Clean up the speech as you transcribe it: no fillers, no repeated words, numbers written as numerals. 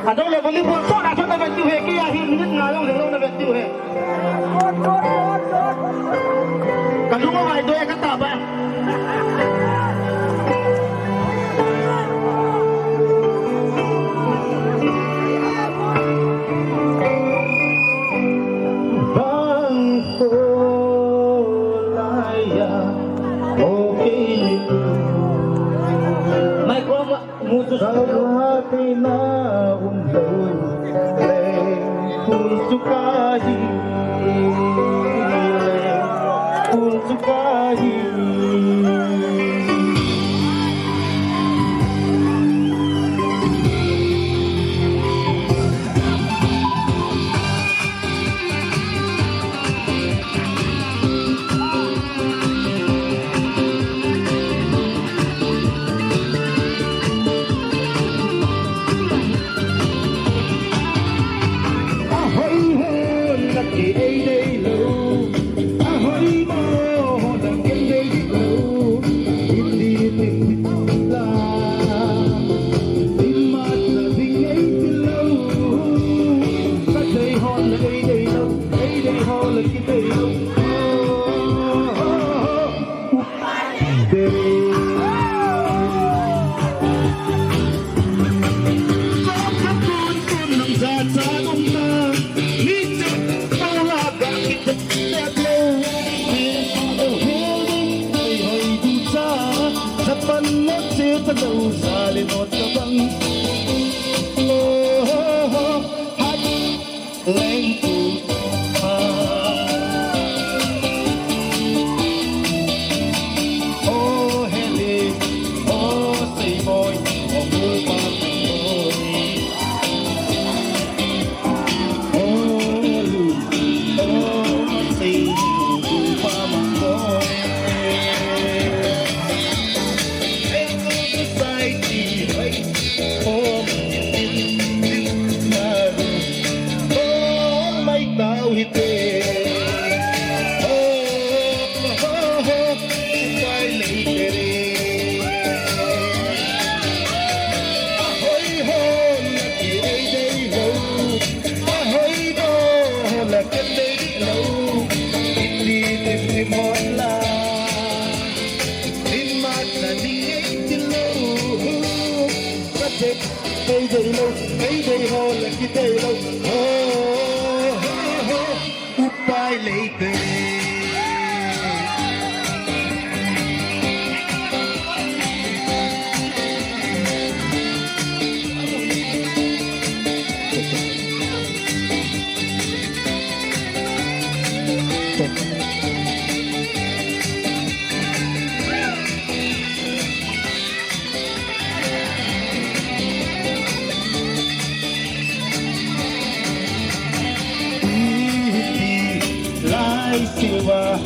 à đâu là vấn buồn số đã cho ta về tiêu hệ kia thì nhất ngài không được đâu là về tiêu hệ cả lúc mà vài đôi cái tập à Hati na umloy le kung sukahi le kung sukahi Salimot ka bang hat lengku oh hele oh say boy oh bupa oh lu oh say bupa boy Đây đây lâu, đây ho là cái đây lâu, úp vai lấy về. Silva,